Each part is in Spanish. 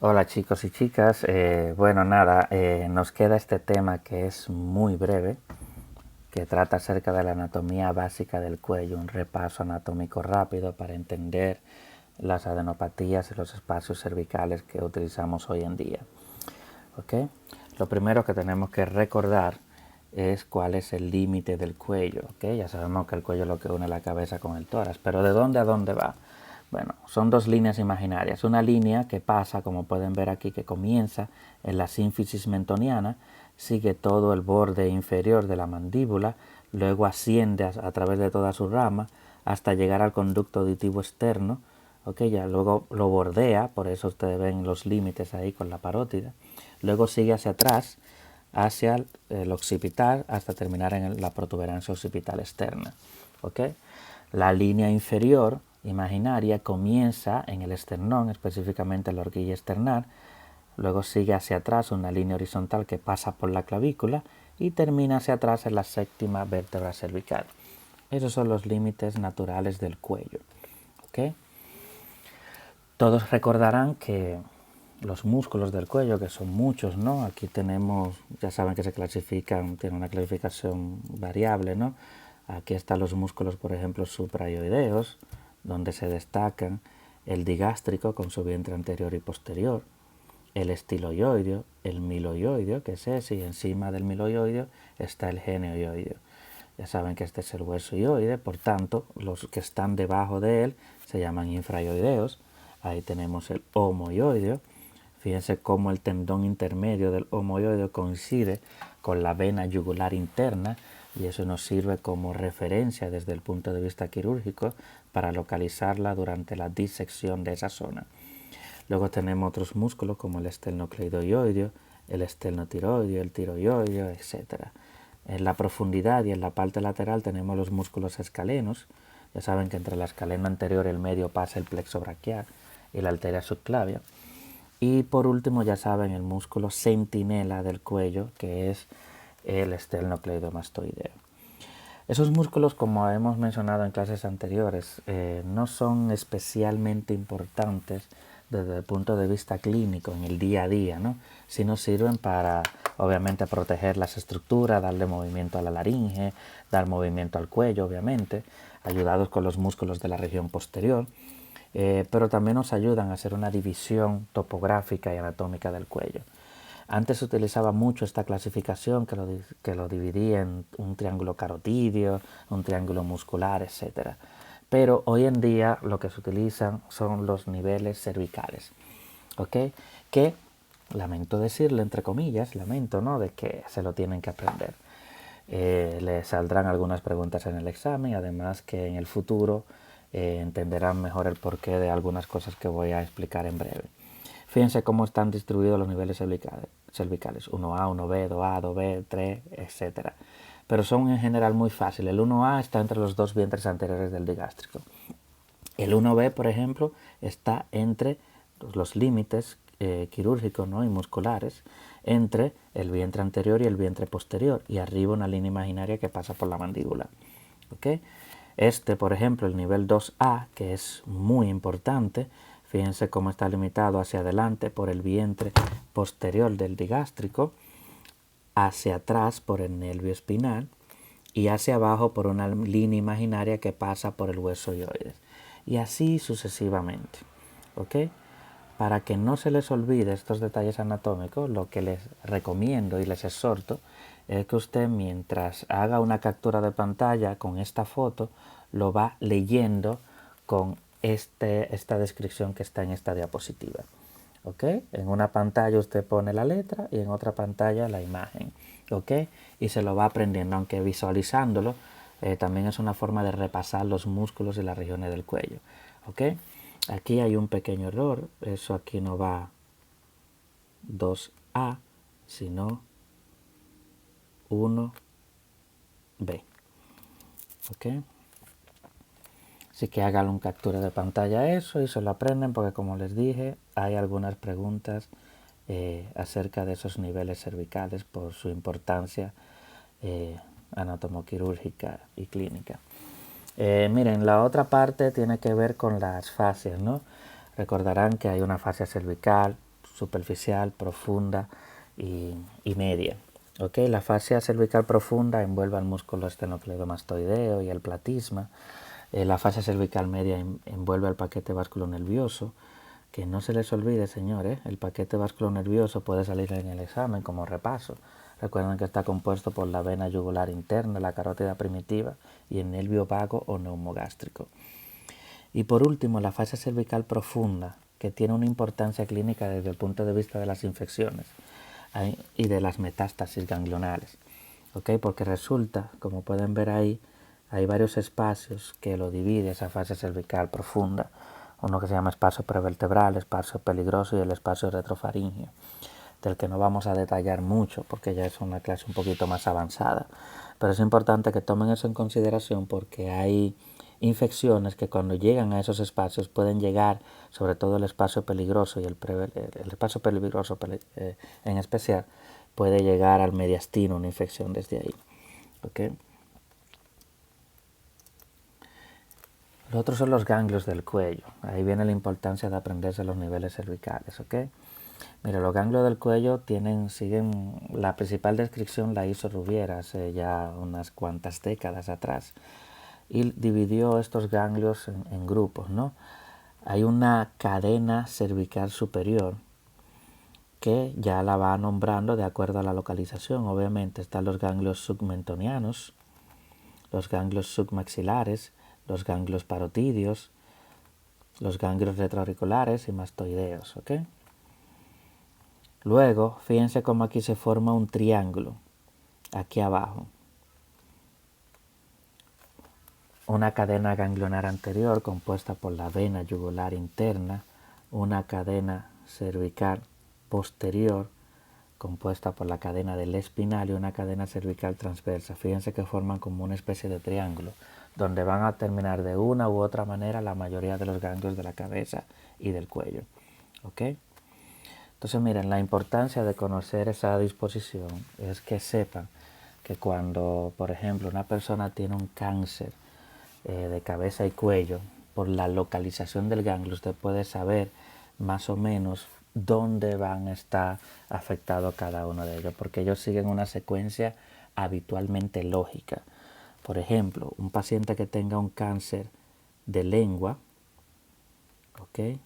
Hola chicos y chicas, bueno nada, nos queda este tema que es muy breve, que trata acerca de la anatomía básica del cuello, un repaso anatómico rápido para entender las adenopatías y los espacios cervicales que utilizamos hoy en día. ¿Ok? Lo primero que tenemos que recordar es cuál es el límite del cuello. ¿Ok? Ya sabemos que el cuello es lo que une la cabeza con el tórax, pero ¿de dónde a dónde va? Bueno, son dos líneas imaginarias. Una línea que pasa, como pueden ver aquí, que comienza en la sínfisis mentoniana, sigue todo el borde inferior de la mandíbula, luego asciende a través de toda su rama hasta llegar al conducto auditivo externo. Ok, ya luego lo bordea, por eso ustedes ven los límites ahí con la parótida. Luego sigue hacia atrás, hacia el occipital, hasta terminar en la protuberancia occipital externa. ¿Ok? La línea inferior imaginaria comienza en el esternón, específicamente en la horquilla externar, luego sigue hacia atrás una línea horizontal que pasa por la clavícula y termina hacia atrás en la séptima vértebra cervical. Esos son los límites naturales del cuello. ¿Ok? Todos recordarán que los músculos del cuello, que son muchos, ¿no? Aquí tenemos, ya saben que se clasifican, tiene una clasificación variable, ¿no? Aquí están los músculos, por ejemplo, suprayoideos, donde se destacan el digástrico con su vientre anterior y posterior, el estiloioideo, el miloioideo, que es ese, y encima del miloioideo está el geneoioideo. Ya saben que este es el hueso ioide, por tanto, los que están debajo de él se llaman infrayoideos. Ahí tenemos el homoioideo. Fíjense cómo el tendón intermedio del homoioideo coincide con la vena yugular interna y eso nos sirve como referencia desde el punto de vista quirúrgico para localizarla durante la disección de esa zona. Luego tenemos otros músculos como el esternocleidoioideo, el esternotiroideo, el tiroideo, etc. En la profundidad y en la parte lateral tenemos los músculos escalenos. Ya saben que entre la escalena anterior y el medio pasa el plexo braquial y la arteria subclavia. Y por último, ya saben, el músculo centinela del cuello, que es el esternocleidomastoideo. Esos músculos, como hemos mencionado en clases anteriores, no son especialmente importantes desde el punto de vista clínico en el día a día, ¿no? Sino sirven para, obviamente, proteger las estructuras, darle movimiento a la laringe, dar movimiento al cuello, obviamente, ayudados con los músculos de la región posterior, pero también nos ayudan a hacer una división topográfica y anatómica del cuello. Antes se utilizaba mucho esta clasificación que lo dividía en un triángulo carotidio, un triángulo muscular, etc. Pero hoy en día lo que se utilizan son los niveles cervicales, ¿ok? Que, lamento decirle, entre comillas, lamento, ¿no?, de que se lo tienen que aprender. Les saldrán algunas preguntas en el examen, además que en el futuro entenderán mejor el porqué de algunas cosas que voy a explicar en breve. Fíjense cómo están distribuidos los niveles cervicales. 1A, 1B, 2A, 2B, 3, etc. Pero son en general muy fáciles. El 1A está entre los dos vientres anteriores del digástrico. El 1B, por ejemplo, está entre los límites quirúrgicos, ¿no?, y musculares entre el vientre anterior y el vientre posterior, y arriba una línea imaginaria que pasa por la mandíbula. ¿Okay? Este, por ejemplo, el nivel 2A, que es muy importante, fíjense cómo está limitado hacia adelante por el vientre posterior del digástrico, hacia atrás por el nervio espinal y hacia abajo por una línea imaginaria que pasa por el hueso ioides. Y así sucesivamente. ¿Ok? Para que no se les olvide estos detalles anatómicos, lo que les recomiendo y les exhorto es que usted, mientras haga una captura de pantalla con esta foto, lo va leyendo con esta descripción que está en esta diapositiva. ¿Ok? En una pantalla usted pone la letra y en otra pantalla la imagen. ¿Ok? Y se lo va aprendiendo, aunque visualizándolo también es una forma de repasar los músculos y las regiones del cuello. ¿Ok? Aquí hay un pequeño error, eso aquí no va 2A, sino 1B. ¿Ok? Así que hagan un captura de pantalla a eso y se lo aprenden porque, como les dije, hay algunas preguntas acerca de esos niveles cervicales por su importancia anatomoquirúrgica y clínica. Miren, la otra parte tiene que ver con las fascias, ¿no? Recordarán que hay una fascia cervical superficial, profunda y media. ¿Okay? La fascia cervical profunda envuelve al músculo esternocleidomastoideo y el platisma. La fascia cervical media envuelve al paquete vasculonervioso. Que no se les olvide, señores, el paquete vasculonervioso puede salir en el examen como repaso. Recuerden que está compuesto por la vena yugular interna, la carótida primitiva y el nervio vago o neumogástrico. Y por último, la fascia cervical profunda, que tiene una importancia clínica desde el punto de vista de las infecciones y de las metástasis ganglionales. ¿Okay? Porque resulta, como pueden ver ahí, hay varios espacios que lo divide esa fascia cervical profunda. Uno que se llama espacio prevertebral, espacio peligroso y el espacio retrofaringeo, del que no vamos a detallar mucho porque ya es una clase un poquito más avanzada. Pero es importante que tomen eso en consideración porque hay infecciones que cuando llegan a esos espacios pueden llegar, sobre todo el espacio peligroso y el espacio peligroso en especial, puede llegar al mediastino, una infección desde ahí. ¿Okay? Los otros son los ganglios del cuello. Ahí viene la importancia de aprenderse los niveles cervicales. ¿Okay? Mira, los ganglios del cuello siguen la principal descripción la hizo Rubiera hace ya unas cuantas décadas atrás. Y dividió estos ganglios en grupos, ¿no? Hay una cadena cervical superior que ya la va nombrando de acuerdo a la localización. Obviamente están los ganglios submentonianos, los ganglios submaxilares, los ganglios parotidios, los ganglios retroauriculares y mastoideos, ¿ok? Luego, fíjense cómo aquí se forma un triángulo, aquí abajo. Una cadena ganglionar anterior compuesta por la vena yugular interna, una cadena cervical posterior compuesta por la cadena del espinal y una cadena cervical transversa. Fíjense que forman como una especie de triángulo, donde van a terminar de una u otra manera la mayoría de los ganglios de la cabeza y del cuello. ¿Ok? Entonces miren, la importancia de conocer esa disposición es que sepan que cuando, por ejemplo, una persona tiene un cáncer de cabeza y cuello, por la localización del ganglio usted puede saber más o menos dónde van a estar afectados cada uno de ellos, porque ellos siguen una secuencia habitualmente lógica. Por ejemplo, un paciente que tenga un cáncer de lengua, ¿ok?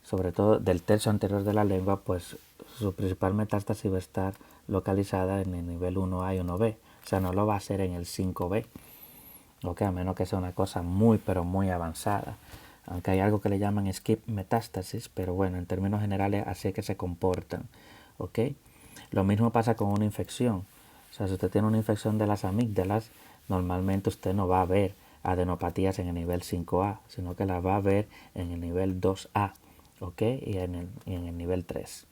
Sobre todo del tercio anterior de la lengua, pues su principal metástasis va a estar localizada en el nivel 1A y 1B, o sea, no lo va a hacer en el 5B. A menos que sea una cosa muy pero muy avanzada, aunque hay algo que le llaman skip metástasis, pero bueno, en términos generales así es que se comportan. Lo mismo pasa con una infección. O sea, si usted tiene una infección de las amígdalas, normalmente usted no va a ver adenopatías en el nivel 5A, sino que la va a ver en el nivel 2A, y en el nivel 3.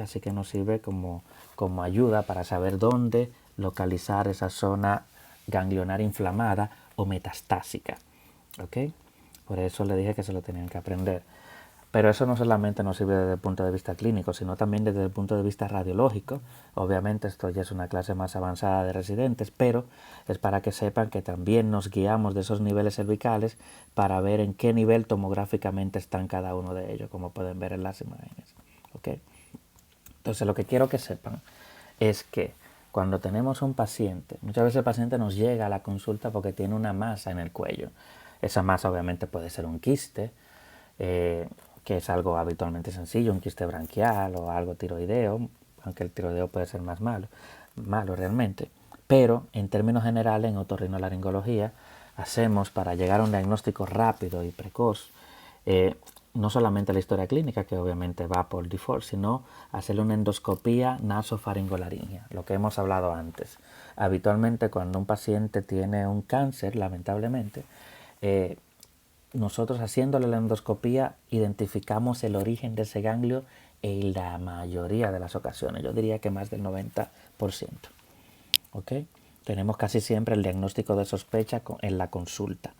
Así que nos sirve como ayuda para saber dónde localizar esa zona ganglionar inflamada o metastásica. Por eso le dije que se lo tenían que aprender. Pero eso no solamente nos sirve desde el punto de vista clínico, sino también desde el punto de vista radiológico. Obviamente esto ya es una clase más avanzada de residentes, pero es para que sepan que también nos guiamos de esos niveles cervicales para ver en qué nivel tomográficamente están cada uno de ellos, como pueden ver en las imágenes. Entonces lo que quiero que sepan es que cuando tenemos un paciente, muchas veces el paciente nos llega a la consulta porque tiene una masa en el cuello. Esa masa obviamente puede ser un quiste, que es algo habitualmente sencillo, un quiste branquial o algo tiroideo, aunque el tiroideo puede ser más malo realmente. Pero en términos generales, en otorrinolaringología, hacemos para llegar a un diagnóstico rápido y precoz, no solamente la historia clínica, que obviamente va por default, sino hacerle una endoscopía nasofaringolaringea, lo que hemos hablado antes. Habitualmente cuando un paciente tiene un cáncer, lamentablemente, nosotros haciéndole la endoscopía identificamos el origen de ese ganglio en la mayoría de las ocasiones, yo diría que más del 90%. Tenemos casi siempre el diagnóstico de sospecha en la consulta.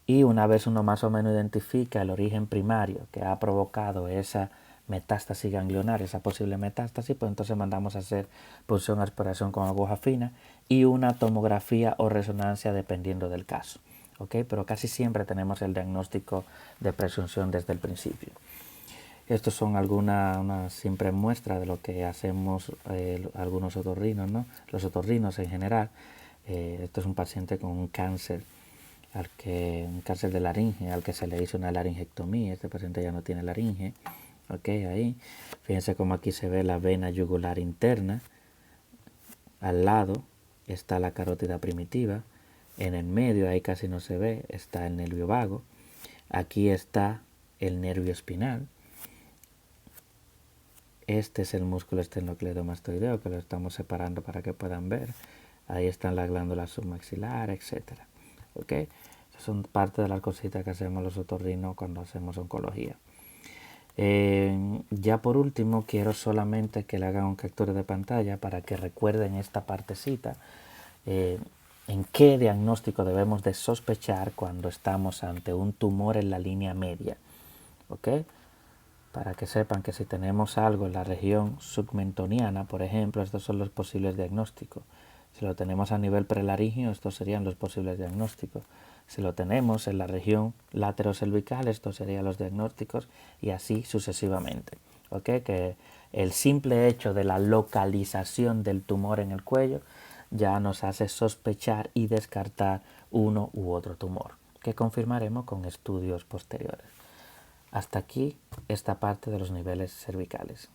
Y una vez uno más o menos identifica el origen primario que ha provocado esa metástasis ganglionar, esa posible metástasis, pues entonces mandamos a hacer punción a exploración con aguja fina y una tomografía o resonancia dependiendo del caso. Pero casi siempre tenemos el diagnóstico de presunción desde el principio. Estos son una simple muestra de lo que hacemos algunos otorrinos, ¿no? Los otorrinos en general. Esto es un paciente con un cáncer, un cáncer de laringe, al que se le hizo una laringectomía. Este paciente ya no tiene laringe. Ok, ahí. Fíjense cómo aquí se ve la vena yugular interna. Al lado está la carótida primitiva. En el medio, ahí casi no se ve, está el nervio vago. Aquí está el nervio espinal. Este es el músculo esternocleidomastoideo, que lo estamos separando para que puedan ver. Ahí están las glándulas submaxilares, etc. ¿Ok? Esas son parte de las cositas que hacemos los otorrinos cuando hacemos oncología. Ya por último, quiero solamente que le hagan un captura de pantalla para que recuerden esta partecita. En qué diagnóstico debemos de sospechar cuando estamos ante un tumor en la línea media. ¿Ok? Para que sepan que si tenemos algo en la región submentoniana, por ejemplo, estos son los posibles diagnósticos. Si lo tenemos a nivel prelaringio, estos serían los posibles diagnósticos. Si lo tenemos en la región laterocervical, estos serían los diagnósticos, y así sucesivamente. ¿Ok? Que el simple hecho de la localización del tumor en el cuello ya nos hace sospechar y descartar uno u otro tumor, que confirmaremos con estudios posteriores. Hasta aquí esta parte de los niveles cervicales.